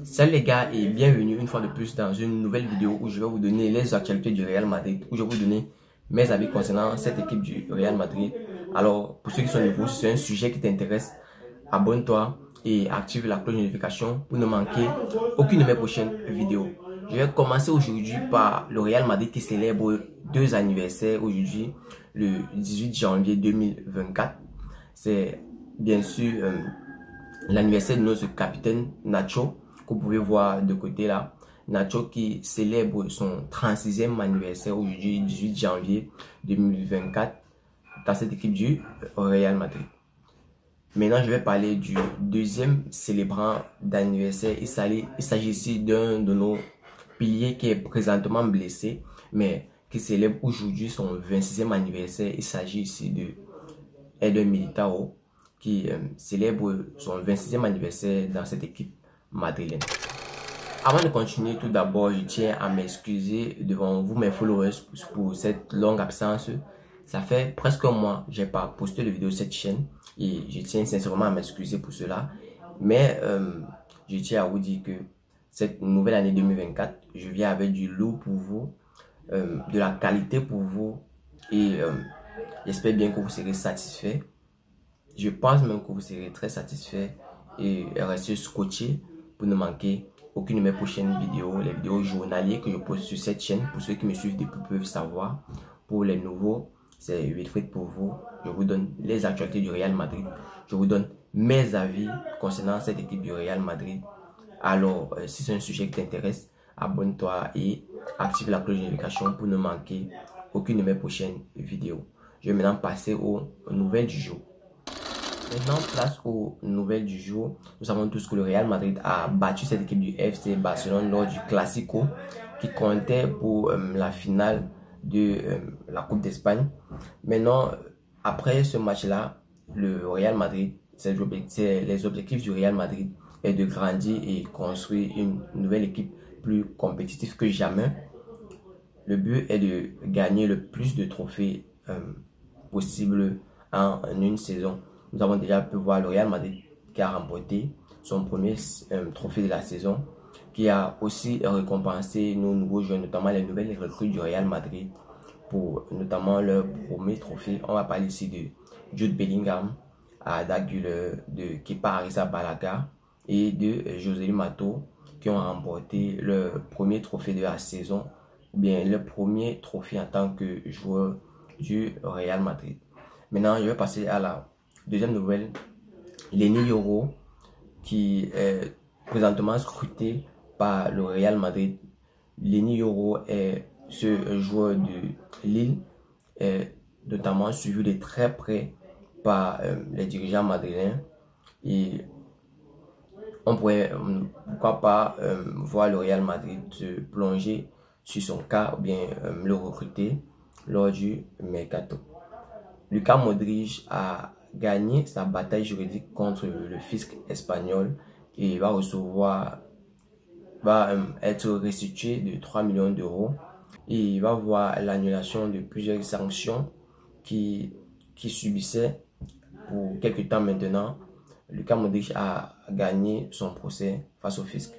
Salut les gars et bienvenue une fois de plus dans une nouvelle vidéo où je vais vous donner les actualités du Real Madrid, où je vais vous donner mes avis concernant cette équipe du Real Madrid. Alors pour ceux qui sont nouveaux, si c'est un sujet qui t'intéresse, abonne-toi et active la cloche de notification pour ne manquer aucune de mes prochaines vidéos. Je vais commencer aujourd'hui par le Real Madrid qui célèbre deux anniversaires aujourd'hui, le 18 janvier 2024. C'est bien sûr l'anniversaire de notre capitaine Nacho, que vous pouvez voir de côté là. Nacho qui célèbre son 36e anniversaire aujourd'hui, 18 janvier 2024, dans cette équipe du Real Madrid. Maintenant, je vais parler du deuxième célébrant d'anniversaire. Il s'agit ici d'un de nos piliers qui est présentement blessé, mais qui célèbre aujourd'hui son 26e anniversaire. Il s'agit ici de Eder Militao, qui célèbre son 26e anniversaire dans cette équipe madrilène. Avant de continuer, tout d'abord, je tiens à m'excuser devant vous, mes followers, pour cette longue absence. Ça fait presque un mois que je n'ai pas posté de vidéo sur cette chaîne et je tiens sincèrement à m'excuser pour cela. Mais je tiens à vous dire que cette nouvelle année 2024, je viens avec du lourd pour vous, de la qualité pour vous et j'espère bien que vous serez satisfaits. Je pense même que vous serez très satisfait et restez scotché pour ne manquer aucune de mes prochaines vidéos, les vidéos journalières que je poste sur cette chaîne. Pour ceux qui me suivent depuis peuvent savoir. Pour les nouveaux, c'est Wilfried pour vous. Je vous donne les actualités du Real Madrid. Je vous donne mes avis concernant cette équipe du Real Madrid. Alors, si c'est un sujet qui t'intéresse, abonne-toi et active la cloche de notification pour ne manquer aucune de mes prochaines vidéos. Je vais maintenant passer aux nouvelles du jour. Maintenant, place aux nouvelles du jour. Nous savons tous que le Real Madrid a battu cette équipe du FC Barcelone lors du Classico qui comptait pour la finale de la Coupe d'Espagne. Maintenant, après ce match-là, le Real Madrid, les objectifs du Real Madrid est de grandir et construire une nouvelle équipe plus compétitive que jamais. Le but est de gagner le plus de trophées possible en une saison. Nous avons déjà pu voir le Real Madrid qui a remporté son premier trophée de la saison, qui a aussi récompensé nos nouveaux joueurs, notamment les nouvelles recrues du Real Madrid, pour notamment leur premier trophée. On va parler ici de Jude Bellingham, Arda Güler, de Kepa Arrizabalaga et de Joselu Mato, qui ont remporté leur premier trophée de la saison, ou bien leur premier trophée en tant que joueur du Real Madrid. Maintenant, je vais passer à la deuxième nouvelle. Leny Yoro, qui est présentement scruté par le Real Madrid. Leny Yoro est ce joueur de Lille, est notamment suivi de très près par les dirigeants madrilènes. Et on pourrait, pourquoi pas, voir le Real Madrid se plonger sur son cas ou bien le recruter lors du mercato. Luka Modric a gagné sa bataille juridique contre le fisc espagnol et va être restitué de 3 millions d'euros et il va voir l'annulation de plusieurs sanctions qui subissait pour quelques temps maintenant. Luka Modric a gagné son procès face au fisc.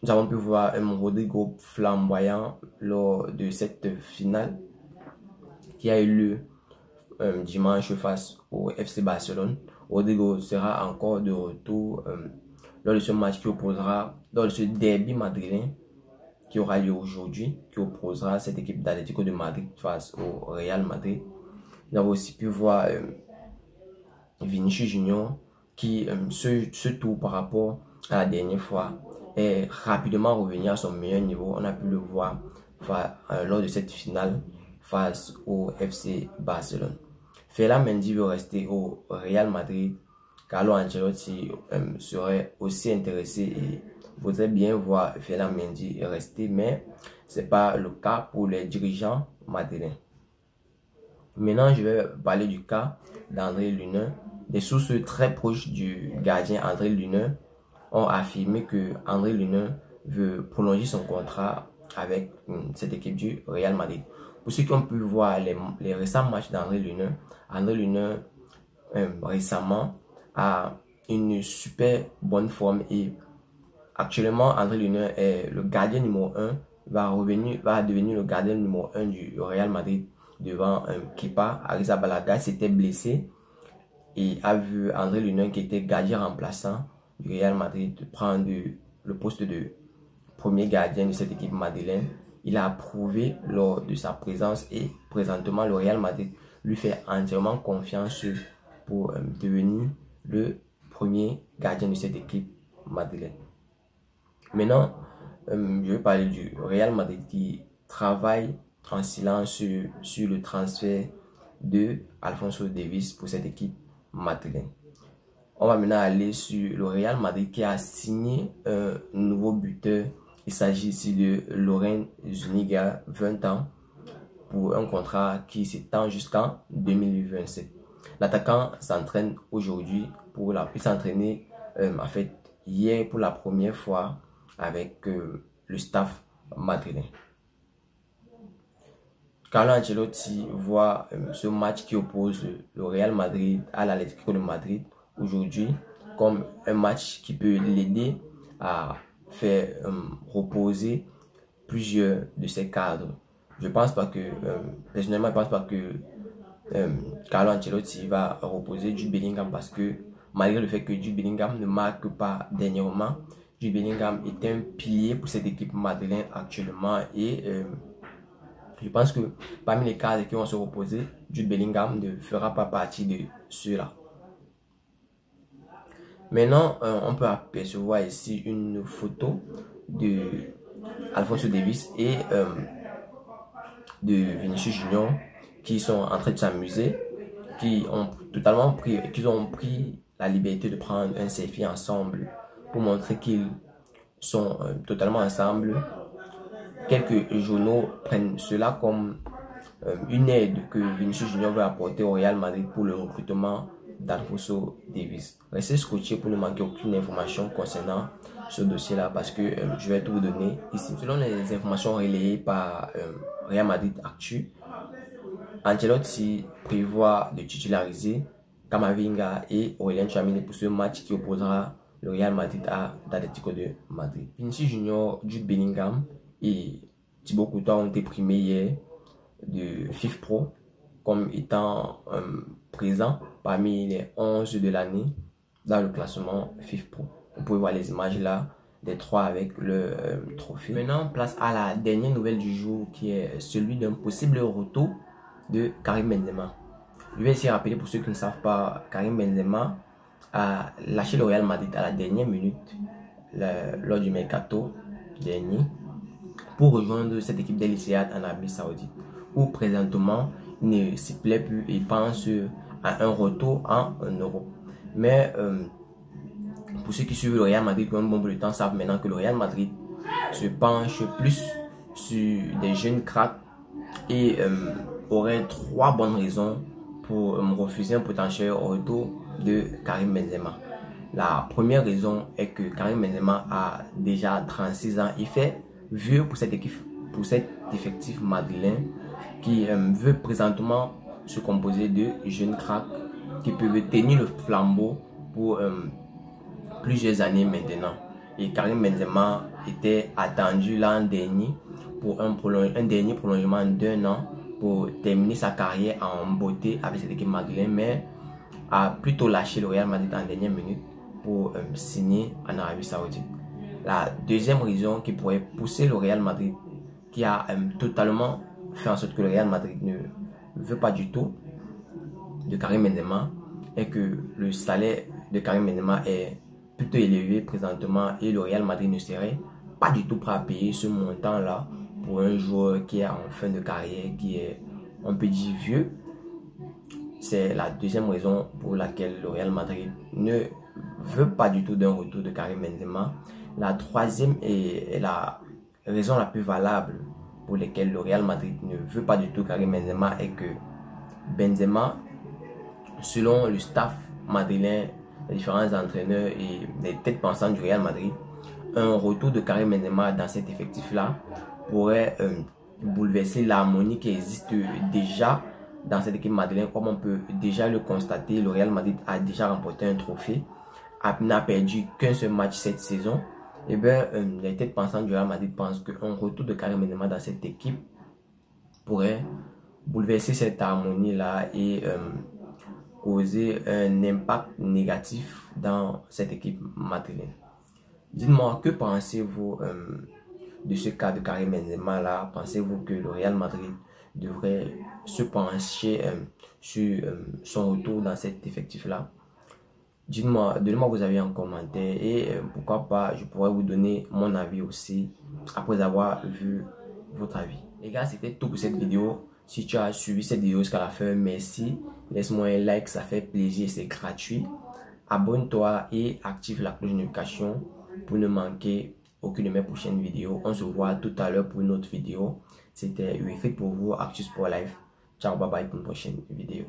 Nous avons pu voir un Rodrigo flamboyant lors de cette finale qui a eu lieu dimanche face au FC Barcelone. Rodrigo sera encore de retour lors de ce match qui opposera, lors de ce derby madrilène qui aura lieu aujourd'hui, qui opposera cette équipe d'Atlético de Madrid face au Real Madrid. Nous avons aussi pu voir Vinicius Junior qui ce tour par rapport à la dernière fois est rapidement revenu à son meilleur niveau. On a pu le voir lors de cette finale face au FC Barcelone. Ferland Mendy veut rester au Real Madrid. Carlo Ancelotti serait aussi intéressé et voudrait bien voir Ferland Mendy rester, mais ce n'est pas le cas pour les dirigeants madrilènes. Maintenant, je vais parler du cas d'André Lunin. Des sources très proches du gardien André Lunin ont affirmé que André Lunin veut prolonger son contrat avec cette équipe du Real Madrid. Pour ceux qui ont pu voir les récents matchs d'André Lunin, André Lunin récemment a une super bonne forme et actuellement André Lunin est le gardien numéro 1, va devenir le gardien numéro 1 du Real Madrid devant Kepa Arrizabalaga s'était blessé et a vu André Lunin qui était gardien remplaçant du Real Madrid prendre le poste de premier gardien de cette équipe madrilène. Il a approuvé lors de sa présence et présentement le Real Madrid lui fait entièrement confiance pour devenir le premier gardien de cette équipe madrilène. Maintenant, je vais parler du Real Madrid qui travaille en silence sur le transfert de Alphonso Davies pour cette équipe madrilène. On va maintenant aller sur le Real Madrid qui a signé un nouveau buteur. Il s'agit ici de Loren Zuniga, 20 ans, pour un contrat qui s'étend jusqu'en 2027. L'attaquant s'entraîne aujourd'hui il s'est entraîné en fait hier pour la première fois avec le staff madrilène. Carlo Ancelotti voit ce match qui oppose le Real Madrid à l'Atlético de Madrid aujourd'hui comme un match qui peut l'aider à faire reposer plusieurs de ses cadres. Je pense pas que, personnellement, je pense pas que Carlo Ancelotti va reposer Jude Bellingham parce que malgré le fait que Jude Bellingham ne marque pas dernièrement, Jude Bellingham est un pilier pour cette équipe madrilène actuellement et je pense que parmi les cadres qui vont se reposer, Jude Bellingham ne fera pas partie de ceux-là. Maintenant, on peut apercevoir ici une photo de Alphonso Davies et de Vinicius Junior qui sont en train de s'amuser, qui ont pris la liberté de prendre un selfie ensemble pour montrer qu'ils sont totalement ensemble. Quelques journaux prennent cela comme une aide que Vinicius Junior veut apporter au Real Madrid pour le recrutement d'Alphonso Davies. Restez scotché pour ne manquer aucune information concernant ce dossier-là parce que je vais tout vous donner ici. Selon les informations relayées par Real Madrid Actu, Ancelotti prévoit de titulariser Camavinga et Aurélien Tchouaméni pour ce match qui opposera le Real Madrid à l'Atlético de Madrid. Vinicius Junior, Jude Bellingham et Thibaut Courtois ont été primés hier de FIFPro comme étant présents parmi les 11 de l'année dans le classement FIFPro. Vous pouvez voir les images là des trois avec le trophée. Maintenant, place à la dernière nouvelle du jour qui est celui d'un possible retour de Karim Benzema. Je vais essayer de rappeler pour ceux qui ne savent pas, Karim Benzema a lâché le Real Madrid à la dernière minute lors du mercato dernier pour rejoindre cette équipe d'Al Ittihad en Arabie Saoudite où présentement il ne s'y plaît plus et pense à un retour en Europe. Mais pour ceux qui suivent le Real Madrid depuis un bon bout de temps savent maintenant que le Real Madrid se penche plus sur des jeunes cracks et aurait trois bonnes raisons pour refuser un potentiel retour de Karim Benzema. La première raison est que Karim Benzema a déjà 36 ans. Il fait vieux pour cet effectif madrilène qui veut présentement se composer de jeunes cracks qui peuvent tenir le flambeau pour plusieurs années maintenant. Et Karim Benzema était attendu l'an dernier pour un dernier prolongement d'1 an pour terminer sa carrière en beauté avec cette équipe madrilène, mais a plutôt lâché le Real Madrid en dernière minute pour signer en Arabie Saoudite. La deuxième raison qui pourrait pousser le Real Madrid, qui a totalement fait en sorte que le Real Madrid ne veut pas du tout de Karim Benzema, est que le salaire de Karim Benzema est plutôt élevé présentement et le Real Madrid ne serait pas du tout prêt à payer ce montant-là pour un joueur qui est en fin de carrière, qui est, on peut dire, vieux. C'est la deuxième raison pour laquelle le Real Madrid ne veut pas du tout d'un retour de Karim Benzema. La troisième et la raison la plus valable pour laquelle le Real Madrid ne veut pas du tout Karim Benzema est que Benzema, selon le staff madrilène, les différents entraîneurs et les têtes pensantes du Real Madrid, un retour de Karim Benzema dans cet effectif-là pourrait bouleverser l'harmonie qui existe déjà dans cette équipe madrilène. Comme on peut déjà le constater, le Real Madrid a déjà remporté un trophée n'a perdu qu'un seul match cette saison, et bien, les têtes pensantes du Real Madrid pensent qu'un retour de Karim Benzema dans cette équipe pourrait bouleverser cette harmonie-là et causer un impact négatif dans cette équipe madrilène. Dites-moi, que pensez-vous de ce cas de Karim Benzema là? Pensez-vous que le Real Madrid devrait se pencher sur son retour dans cet effectif-là? Dites-moi, donnez-moi vos avis en commentaire et pourquoi pas, je pourrais vous donner mon avis aussi après avoir vu votre avis. Les gars, c'était tout pour cette vidéo. Si tu as suivi cette vidéo jusqu'à la fin, merci. Laisse-moi un like, ça fait plaisir, c'est gratuit. Abonne-toi et active la cloche de notification pour ne manquer aucune de mes prochaines vidéos. On se voit tout à l'heure pour une autre vidéo. C'était UEFIT pour vous, Actu Sport Live. Ciao, bye bye pour une prochaine vidéo.